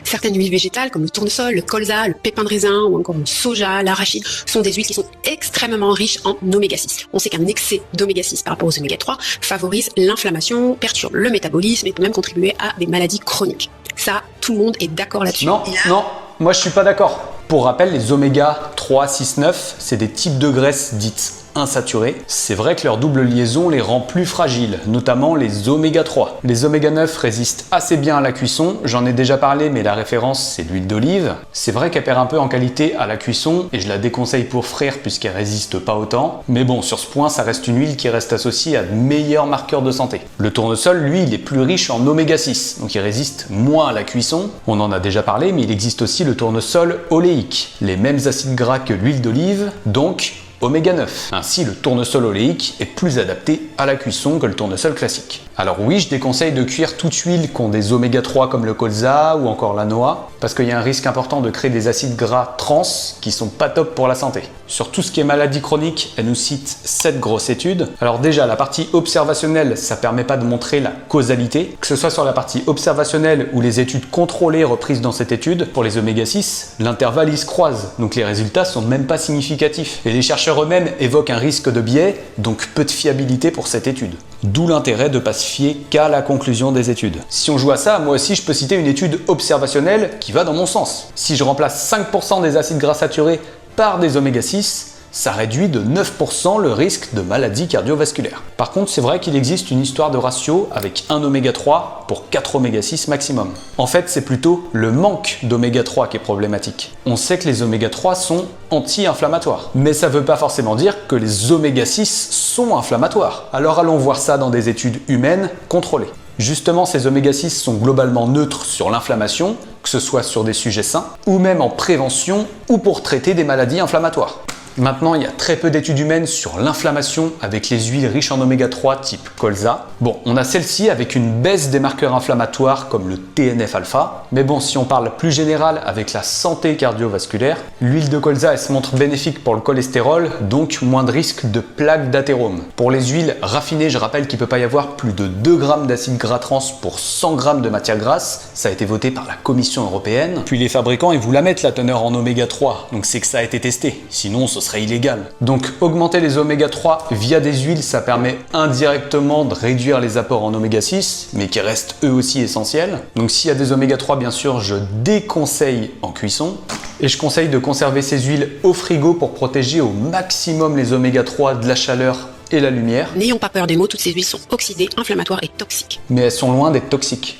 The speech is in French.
Certaines huiles végétales comme le tournesol, le colza, le pépin de raisin ou encore le soja, l'arachide sont des huiles qui sont extrêmement riches en oméga 6. On sait qu'un excès d'oméga 6 par rapport aux oméga 3 favorise l'inflammation, perturbe le métabolisme et peut même contribuer à des maladies chroniques. Ça, tout le monde est d'accord là-dessus. Non, moi je suis pas d'accord. Pour rappel, les oméga 3, 6, 9, c'est des types de graisses dites insaturées. C'est vrai que leur double liaison les rend plus fragiles, notamment les oméga 3. Les oméga 9 résistent assez bien à la cuisson, j'en ai déjà parlé mais la référence c'est l'huile d'olive. C'est vrai qu'elle perd un peu en qualité à la cuisson et je la déconseille pour frire puisqu'elle résiste pas autant. Mais bon, sur ce point, ça reste une huile qui reste associée à de meilleurs marqueurs de santé. Le tournesol, lui, il est plus riche en oméga 6, donc il résiste moins à la cuisson. On en a déjà parlé, mais il existe aussi le tournesol oléique, les mêmes acides gras que l'huile d'olive, donc oméga 9. Ainsi, le tournesol oléique est plus adapté à la cuisson que le tournesol classique. Alors oui, je déconseille de cuire toute huile qui ont des oméga 3 comme le colza ou encore la noix, parce qu'il y a un risque important de créer des acides gras trans qui sont pas top pour la santé. Sur tout ce qui est maladie chronique, elle nous cite 7 grosses études. Alors déjà, la partie observationnelle, ça permet pas de montrer la causalité, que ce soit sur la partie observationnelle ou les études contrôlées reprises dans cette étude. Pour les oméga 6, l'intervalle il se croise, donc les résultats sont même pas significatifs. Et les chercheurs eux-mêmes évoquent un risque de biais, donc peu de fiabilité pour cette étude. D'où l'intérêt de ne pas se fier qu'à la conclusion des études. Si on joue à ça, moi aussi je peux citer une étude observationnelle qui va dans mon sens. Si je remplace 5% des acides gras saturés par des oméga 6, ça réduit de 9% le risque de maladies cardiovasculaires. Par contre, c'est vrai qu'il existe une histoire de ratio avec 1 oméga 3 pour 4 oméga 6 maximum. En fait, c'est plutôt le manque d'oméga 3 qui est problématique. On sait que les oméga 3 sont anti-inflammatoires, mais ça ne veut pas forcément dire que les oméga 6 sont inflammatoires. Alors allons voir ça dans des études humaines contrôlées. Justement, ces oméga 6 sont globalement neutres sur l'inflammation, que ce soit sur des sujets sains, ou même en prévention, ou pour traiter des maladies inflammatoires. Maintenant, il y a très peu d'études humaines sur l'inflammation avec les huiles riches en oméga 3 type colza. Bon, on a celle-ci avec une baisse des marqueurs inflammatoires comme le TNF-alpha. Mais bon, si on parle plus général avec la santé cardiovasculaire, l'huile de colza elle se montre bénéfique pour le cholestérol, donc moins de risque de plaques d'athérome. Pour les huiles raffinées, je rappelle qu'il ne peut pas y avoir plus de 2 grammes d'acide gras trans pour 100 grammes de matière grasse. Ça a été voté par la Commission européenne. Puis les fabricants, ils vous la mettent la teneur en oméga 3, donc c'est que ça a été testé. Sinon, ce serait illégal. Donc augmenter les oméga 3 via des huiles, ça permet indirectement de réduire les apports en oméga 6, mais qui restent eux aussi essentiels. Donc s'il y a des oméga 3, bien sûr, je déconseille en cuisson. Et je conseille de conserver ces huiles au frigo pour protéger au maximum les oméga 3 de la chaleur et la lumière. N'ayons pas peur des mots, toutes ces huiles sont oxydées, inflammatoires et toxiques. Mais elles sont loin d'être toxiques.